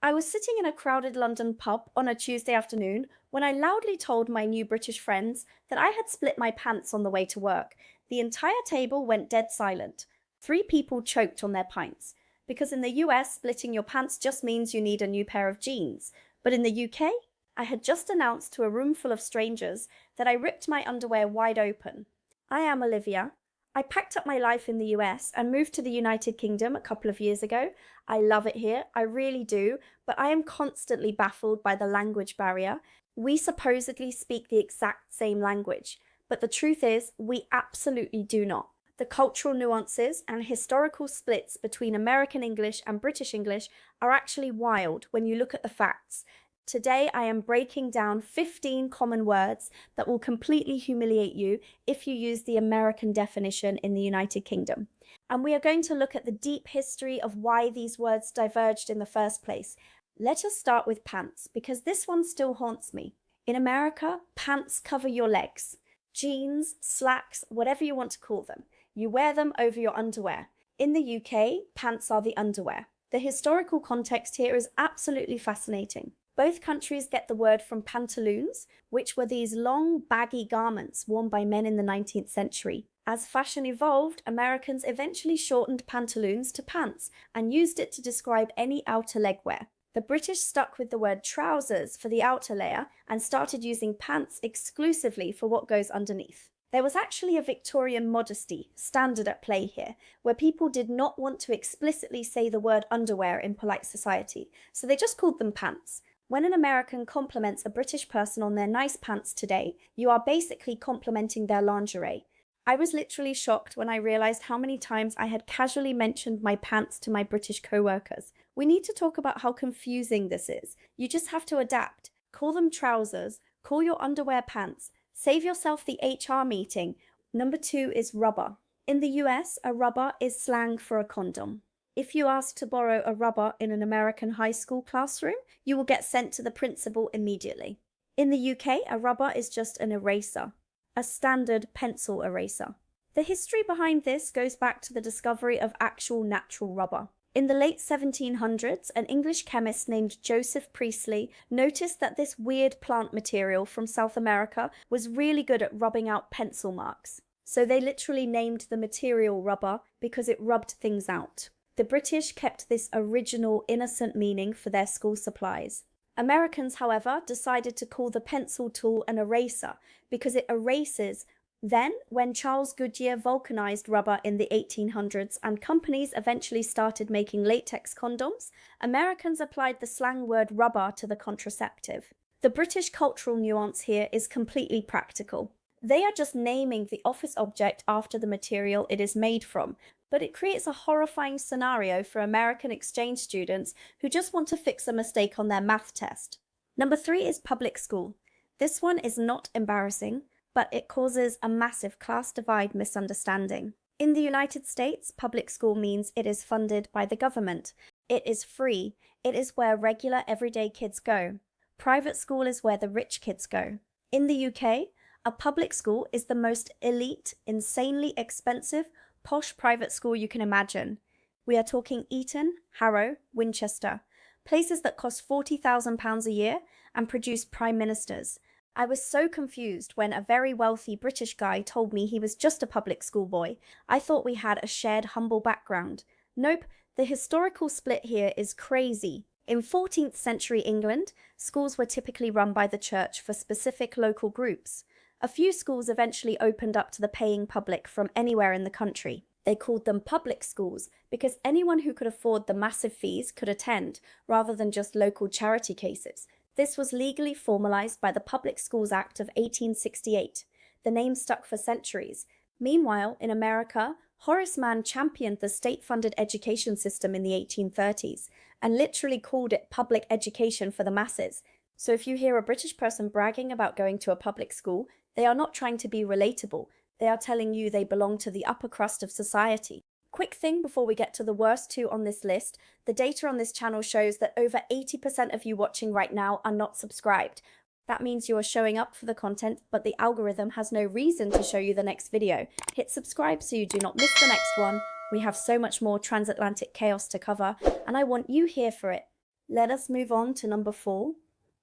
I was sitting in a crowded London pub on a Tuesday afternoon when I loudly told my new British friends that I had split my pants on the way to work. The entire table went dead silent. Three people choked on their pints. Because in the US, splitting your pants just means you need a new pair of jeans. But in the UK, I had just announced to a room full of strangers that I ripped my underwear wide open. I am Olivia. I packed up my life in the US and moved to the United Kingdom a couple of years ago. I love it here, I really do, but I am constantly baffled by the language barrier. We supposedly speak the exact same language, but the truth is, we absolutely do not. The cultural nuances and historical splits between American English and British English are actually wild when you look at the facts. Today, I am breaking down 15 common words that will completely humiliate you if you use the American definition in the United Kingdom. And we are going to look at the deep history of why these words diverged in the first place. Let us start with pants, because this one still haunts me. In America, pants cover your legs. Jeans, slacks, whatever you want to call them. You wear them over your underwear. In the UK, pants are the underwear. The historical context here is absolutely fascinating. Both countries get the word from pantaloons, which were these long, baggy garments worn by men in the 19th century. As fashion evolved, Americans eventually shortened pantaloons to pants and used it to describe any outer leg wear. The British stuck with the word trousers for the outer layer and started using pants exclusively for what goes underneath. There was actually a Victorian modesty standard at play here, where people did not want to explicitly say the word underwear in polite society, so they just called them pants. When an American compliments a British person on their nice pants today, you are basically complimenting their lingerie. I was literally shocked when I realized how many times I had casually mentioned my pants to my British co-workers. We need to talk about how confusing this is. You just have to adapt. Call them trousers, call your underwear pants, save yourself the HR meeting. Number 2 is rubber. In the US, a rubber is slang for a condom. If you ask to borrow a rubber in an American high school classroom, you will get sent to the principal immediately. In the UK, a rubber is just an eraser, a standard pencil eraser. The history behind this goes back to the discovery of actual natural rubber. In the late 1700s, an English chemist named Joseph Priestley noticed that this weird plant material from South America was really good at rubbing out pencil marks. So they literally named the material rubber because it rubbed things out. The British kept this original, innocent meaning for their school supplies. Americans, however, decided to call the pencil tool an eraser because it erases. Then, when Charles Goodyear vulcanized rubber in the 1800s and companies eventually started making latex condoms, Americans applied the slang word rubber to the contraceptive. The British cultural nuance here is completely practical. They are just naming the office object after the material it is made from, but it creates a horrifying scenario for American exchange students who just want to fix a mistake on their math test. Number 3 is public school. This one is not embarrassing, but it causes a massive class divide misunderstanding. In the United States, public school means it is funded by the government. It is free. It is where regular everyday kids go. Private school is where the rich kids go. In the UK, a public school is the most elite, insanely expensive, posh private school you can imagine. We are talking Eton, Harrow, Winchester, places that cost £40,000 a year and produce prime ministers. I was so confused when a very wealthy British guy told me he was just a public school boy. I thought we had a shared humble background. Nope, the historical split here is crazy. In 14th century England, schools were typically run by the church for specific local groups. A few schools eventually opened up to the paying public from anywhere in the country. They called them public schools because anyone who could afford the massive fees could attend, rather than just local charity cases. This was legally formalized by the Public Schools Act of 1868. The name stuck for centuries. Meanwhile, in America, Horace Mann championed the state-funded education system in the 1830s and literally called it public education for the masses. So if you hear a British person bragging about going to a public school, they are not trying to be relatable. They are telling you they belong to the upper crust of society. Quick thing before we get to the worst 2 on this list, the data on this channel shows that over 80% of you watching right now are not subscribed. That means you are showing up for the content, but the algorithm has no reason to show you the next video. Hit subscribe so you do not miss the next one. We have so much more transatlantic chaos to cover, and I want you here for it. Let us move on to number 4.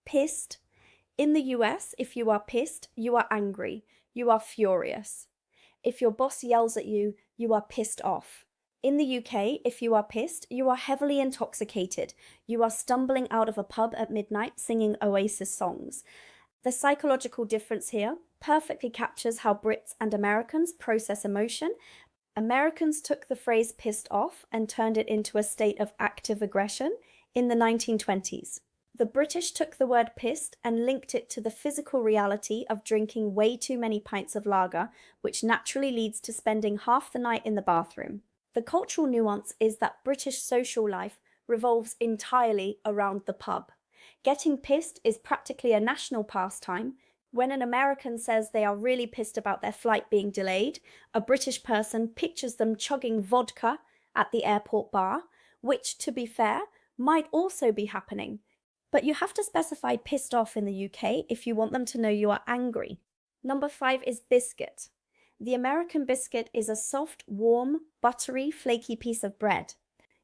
Pissed. In the US, if you are pissed, you are angry. You are furious. If your boss yells at you, you are pissed off. In the UK, if you are pissed, you are heavily intoxicated. You are stumbling out of a pub at midnight singing Oasis songs. The psychological difference here perfectly captures how Brits and Americans process emotion. Americans took the phrase pissed off and turned it into a state of active aggression in the 1920s. The British took the word pissed and linked it to the physical reality of drinking way too many pints of lager, which naturally leads to spending half the night in the bathroom. The cultural nuance is that British social life revolves entirely around the pub. Getting pissed is practically a national pastime. When an American says they are really pissed about their flight being delayed, a British person pictures them chugging vodka at the airport bar, which, to be fair, might also be happening. But you have to specify pissed off in the UK if you want them to know you are angry. Number 5 is biscuit. The American biscuit is a soft, warm, buttery, flaky piece of bread.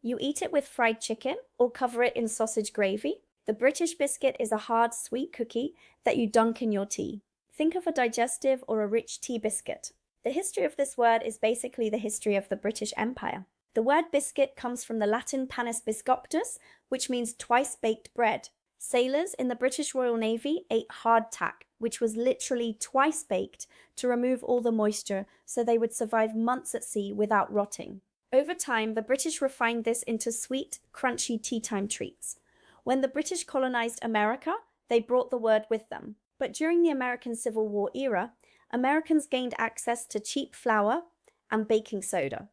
You eat it with fried chicken or cover it in sausage gravy. The British biscuit is a hard, sweet cookie that you dunk in your tea. Think of a digestive or a rich tea biscuit. The history of this word is basically the history of the British Empire. The word biscuit comes from the Latin panis biscoptus, which means twice-baked bread. Sailors in the British Royal Navy ate hardtack, which was literally twice baked to remove all the moisture so they would survive months at sea without rotting. Over time, the British refined this into sweet, crunchy tea-time treats. When the British colonized America, they brought the word with them. But during the American Civil War era, Americans gained access to cheap flour and baking soda.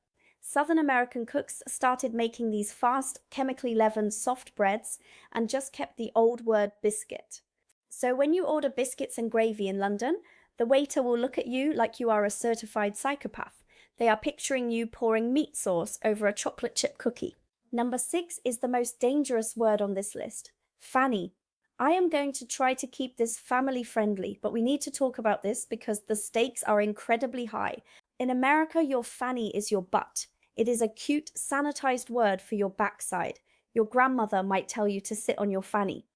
Southern American cooks started making these fast, chemically leavened soft breads and just kept the old word biscuit. So when you order biscuits and gravy in London, the waiter will look at you like you are a certified psychopath. They are picturing you pouring meat sauce over a chocolate chip cookie. Number 6 is the most dangerous word on this list, Fanny. I am going to try to keep this family friendly, but we need to talk about this because the stakes are incredibly high. In America, your fanny is your butt. It is a cute, sanitized word for your backside. Your grandmother might tell you to sit on your fanny.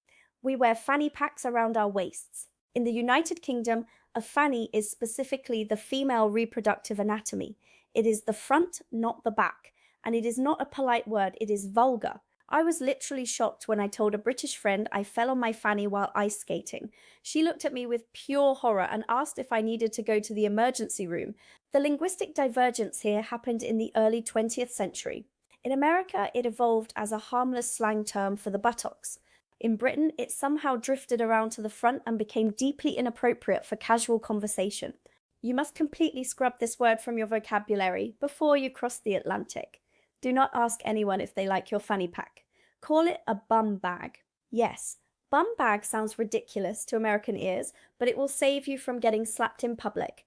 We wear fanny packs around our waists. In the United Kingdom, a fanny is specifically the female reproductive anatomy. It is the front, not the back. And it is not a polite word, it is vulgar. I was literally shocked when I told a British friend I fell on my fanny while ice skating. She looked at me with pure horror and asked if I needed to go to the emergency room. The linguistic divergence here happened in the early 20th century. In America, it evolved as a harmless slang term for the buttocks. In Britain, it somehow drifted around to the front and became deeply inappropriate for casual conversation. You must completely scrub this word from your vocabulary before you cross the Atlantic. Do not ask anyone if they like your fanny pack. Call it a bum bag. Yes, bum bag sounds ridiculous to American ears, but it will save you from getting slapped in public.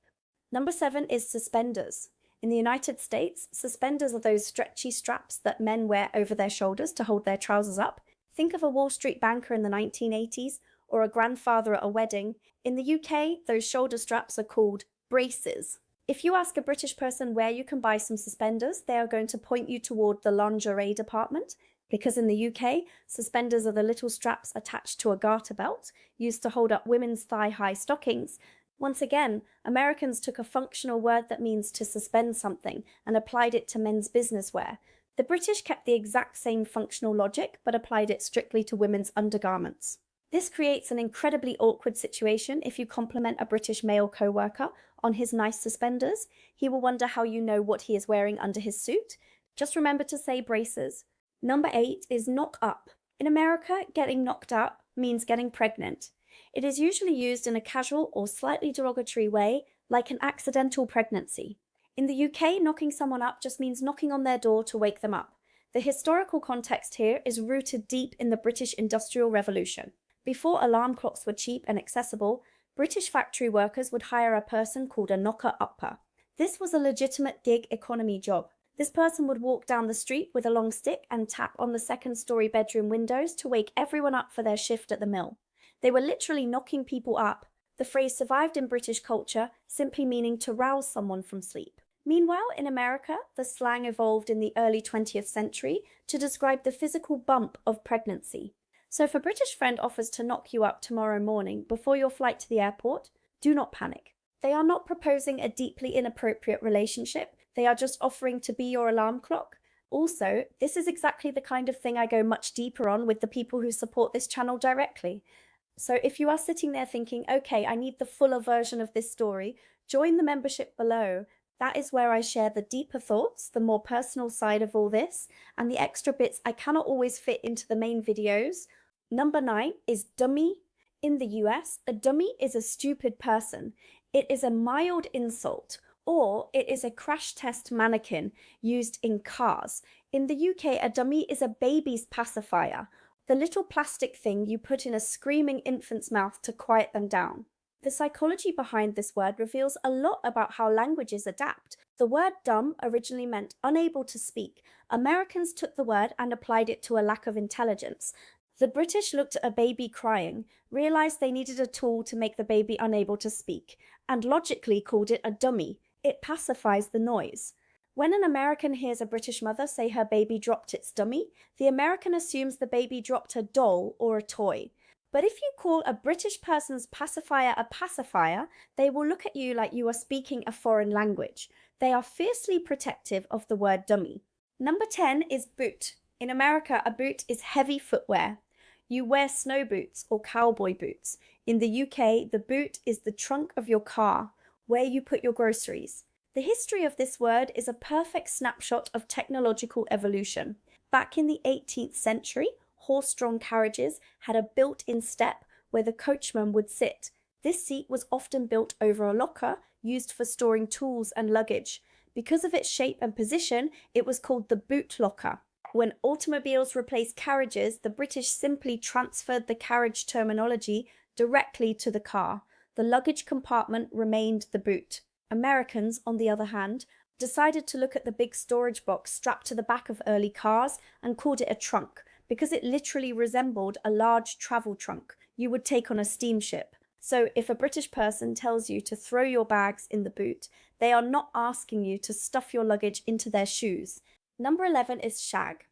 Number 7 is suspenders. In the United States, suspenders are those stretchy straps that men wear over their shoulders to hold their trousers up. Think of a Wall Street banker in the 1980s or a grandfather at a wedding. In the UK, those shoulder straps are called braces. If you ask a British person where you can buy some suspenders, they are going to point you toward the lingerie department, because in the UK, suspenders are the little straps attached to a garter belt, used to hold up women's thigh-high stockings. Once again, Americans took a functional word that means to suspend something and applied it to men's business wear. The British kept the exact same functional logic, but applied it strictly to women's undergarments. This creates an incredibly awkward situation if you compliment a British male co-worker on his nice suspenders. He will wonder how you know what he is wearing under his suit. Just remember to say braces. Number 8 is knock up. In America, getting knocked up means getting pregnant. It is usually used in a casual or slightly derogatory way, like an accidental pregnancy. In the UK, knocking someone up just means knocking on their door to wake them up. The historical context here is rooted deep in the British Industrial Revolution. Before alarm clocks were cheap and accessible, British factory workers would hire a person called a knocker-upper. This was a legitimate gig economy job. This person would walk down the street with a long stick and tap on the second-story bedroom windows to wake everyone up for their shift at the mill. They were literally knocking people up. The phrase survived in British culture, simply meaning to rouse someone from sleep. Meanwhile, in America, the slang evolved in the early 20th century to describe the physical bump of pregnancy. So if a British friend offers to knock you up tomorrow morning before your flight to the airport, do not panic. They are not proposing a deeply inappropriate relationship, they are just offering to be your alarm clock. Also, this is exactly the kind of thing I go much deeper on with the people who support this channel directly. So if you are sitting there thinking, okay, I need the fuller version of this story, join the membership below. That is where I share the deeper thoughts, the more personal side of all this, and the extra bits I cannot always fit into the main videos. Number 9 is dummy. In the US, a dummy is a stupid person. It is a mild insult, or it is a crash test mannequin used in cars. In the UK, a dummy is a baby's pacifier, the little plastic thing you put in a screaming infant's mouth to quiet them down. The psychology behind this word reveals a lot about how languages adapt. The word dumb originally meant unable to speak. Americans took the word and applied it to a lack of intelligence. The British looked at a baby crying, realized they needed a tool to make the baby unable to speak, and logically called it a dummy. It pacifies the noise. When an American hears a British mother say her baby dropped its dummy, the American assumes the baby dropped a doll or a toy. But if you call a British person's pacifier a pacifier, they will look at you like you are speaking a foreign language. They are fiercely protective of the word dummy. Number 10 is boot. In America, a boot is heavy footwear. You wear snow boots or cowboy boots. In the UK, the boot is the trunk of your car, where you put your groceries. The history of this word is a perfect snapshot of technological evolution. Back in the 18th century, horse-drawn carriages had a built-in step where the coachman would sit. This seat was often built over a locker used for storing tools and luggage. Because of its shape and position, it was called the boot locker. When automobiles replaced carriages, the British simply transferred the carriage terminology directly to the car. The luggage compartment remained the boot. Americans, on the other hand, decided to look at the big storage box strapped to the back of early cars and called it a trunk, because it literally resembled a large travel trunk you would take on a steamship. So if a British person tells you to throw your bags in the boot, they are not asking you to stuff your luggage into their shoes. Number 11 is shag.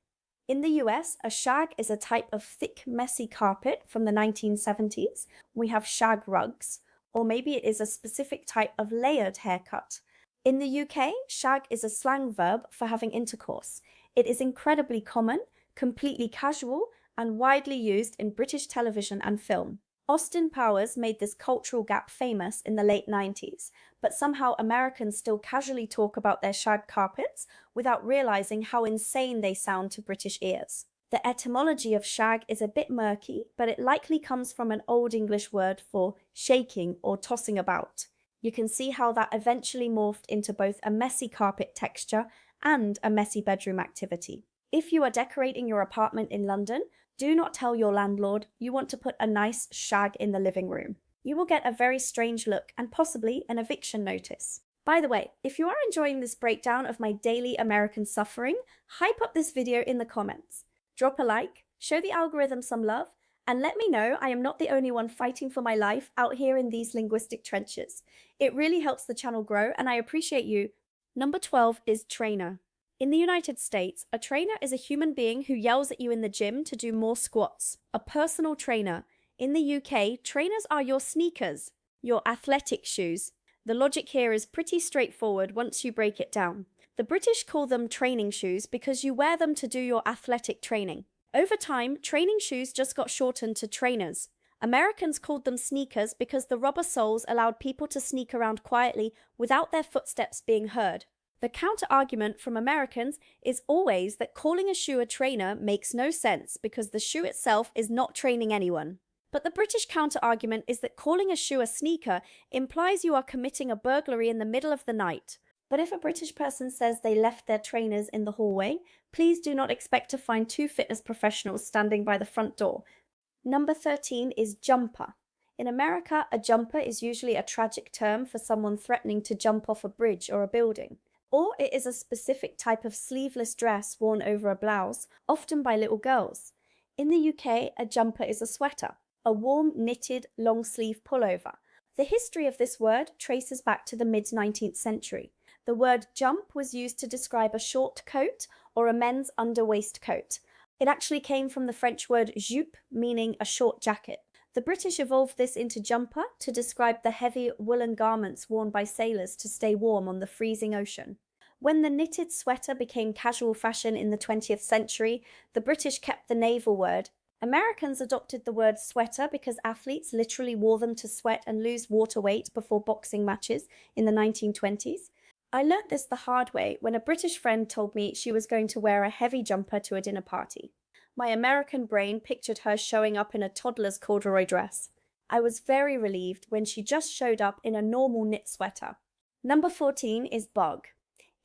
In the US, a shag is a type of thick, messy carpet from the 1970s. We have shag rugs, or maybe it is a specific type of layered haircut. In the UK, shag is a slang verb for having intercourse. It is incredibly common, completely casual, and widely used in British television and film. Austin Powers made this cultural gap famous in the late 90s, but somehow Americans still casually talk about their shag carpets without realizing how insane they sound to British ears. The etymology of shag is a bit murky, but it likely comes from an Old English word for shaking or tossing about. You can see how that eventually morphed into both a messy carpet texture and a messy bedroom activity. If you are decorating your apartment in London, do not tell your landlord you want to put a nice shag in the living room. You will get a very strange look and possibly an eviction notice. By the way, if you are enjoying this breakdown of my daily American suffering, hype up this video in the comments. Drop a like, show the algorithm some love, and let me know I am not the only one fighting for my life out here in these linguistic trenches. It really helps the channel grow, and I appreciate you. Number 12 is trainer. In the United States, a trainer is a human being who yells at you in the gym to do more squats. A personal trainer. In the UK, trainers are your sneakers, your athletic shoes. The logic here is pretty straightforward once you break it down. The British call them training shoes because you wear them to do your athletic training. Over time, training shoes just got shortened to trainers. Americans called them sneakers because the rubber soles allowed people to sneak around quietly without their footsteps being heard. The counter-argument from Americans is always that calling a shoe a trainer makes no sense because the shoe itself is not training anyone. But the British counter-argument is that calling a shoe a sneaker implies you are committing a burglary in the middle of the night. But if a British person says they left their trainers in the hallway, please do not expect to find two fitness professionals standing by the front door. Number 13 is jumper. In America, a jumper is usually a tragic term for someone threatening to jump off a bridge or a building. Or it is a specific type of sleeveless dress worn over a blouse, often by little girls. In the UK, a jumper is a sweater, a warm, knitted, long-sleeve pullover. The history of this word traces back to the mid-19th century. The word jump was used to describe a short coat or a men's underwaistcoat. It actually came from the French word jupe, meaning a short jacket. The British evolved this into jumper to describe the heavy woolen garments worn by sailors to stay warm on the freezing ocean. When the knitted sweater became casual fashion in the 20th century, the British kept the naval word. Americans adopted the word sweater because athletes literally wore them to sweat and lose water weight before boxing matches in the 1920s. I learnt this the hard way when a British friend told me she was going to wear a heavy jumper to a dinner party. My American brain pictured her showing up in a toddler's corduroy dress. I was very relieved when she just showed up in a normal knit sweater. Number 14 is bog.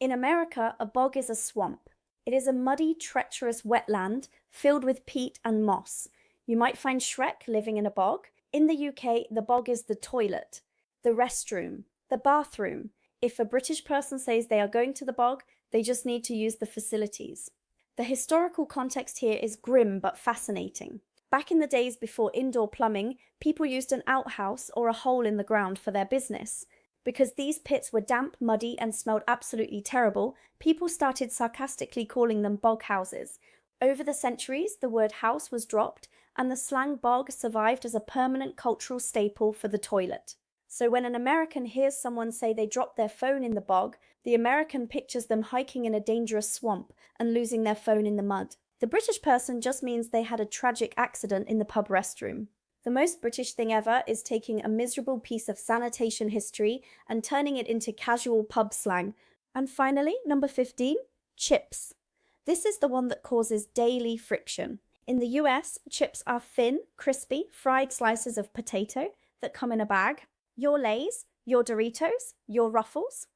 In America, a bog is a swamp. It is a muddy, treacherous wetland filled with peat and moss. You might find Shrek living in a bog. In the UK, the bog is the toilet, the restroom, the bathroom. If a British person says they are going to the bog, they just need to use the facilities. The historical context here is grim but fascinating. Back in the days before indoor plumbing, people used an outhouse or a hole in the ground for their business. Because these pits were damp, muddy, and smelled absolutely terrible, people started sarcastically calling them bog houses. Over the centuries, the word house was dropped, and the slang bog survived as a permanent cultural staple for the toilet. So when an American hears someone say they dropped their phone in the bog, the American pictures them hiking in a dangerous swamp and losing their phone in the mud. The British person just means they had a tragic accident in the pub restroom. The most British thing ever is taking a miserable piece of sanitation history and turning it into casual pub slang. And finally, number 15, chips. This is the one that causes daily friction. In the US, chips are thin, crispy, fried slices of potato that come in a bag. Your Lay's, your Doritos, your Ruffles.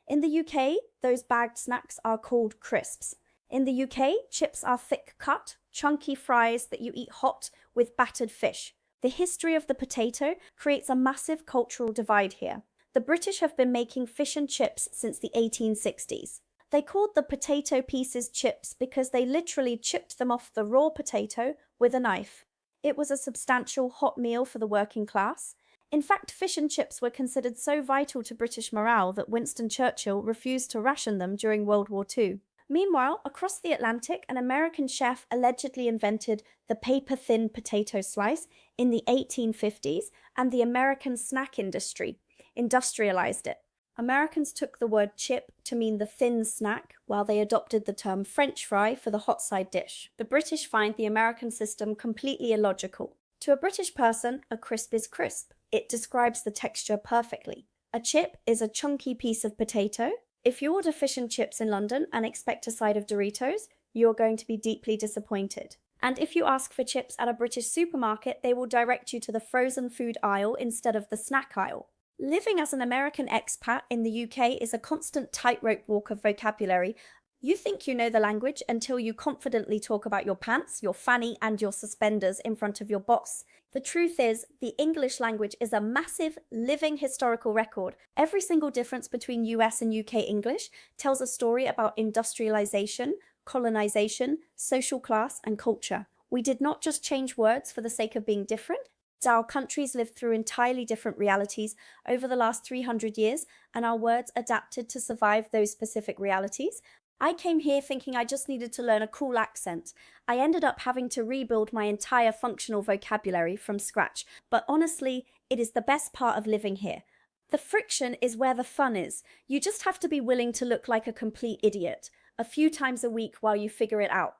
In the UK, those bagged snacks are called crisps. In the UK, chips are thick cut, chunky fries that you eat hot with battered fish. The history of the potato creates a massive cultural divide here. The British have been making fish and chips since the 1860s. They called the potato pieces chips because they literally chipped them off the raw potato with a knife. It was a substantial hot meal for the working class. In fact, fish and chips were considered so vital to British morale that Winston Churchill refused to ration them during World War II. Meanwhile, across the Atlantic, an American chef allegedly invented the paper-thin potato slice in the 1850s, and the American snack industry industrialized it. Americans took the word chip to mean the thin snack, while they adopted the term French fry for the hot side dish. The British find the American system completely illogical. To a British person, a crisp is crisp. It describes the texture perfectly. A chip is a chunky piece of potato. If you order fish and chips in London and expect a side of Doritos, you're going to be deeply disappointed. And if you ask for chips at a British supermarket, they will direct you to the frozen food aisle instead of the snack aisle. Living as an American expat in the UK is a constant tightrope walk of vocabulary. You think you know the language until you confidently talk about your pants, your fanny, and your suspenders in front of your boss. The truth is, the English language is a massive, living historical record. Every single difference between US and UK English tells a story about industrialization, colonization, social class, and culture. We did not just change words for the sake of being different. Our countries lived through entirely different realities over the last 300 years, and our words adapted to survive those specific realities. I came here thinking I just needed to learn a cool accent. I ended up having to rebuild my entire functional vocabulary from scratch, but honestly, it is the best part of living here. The friction is where the fun is. You just have to be willing to look like a complete idiot a few times a week while you figure it out.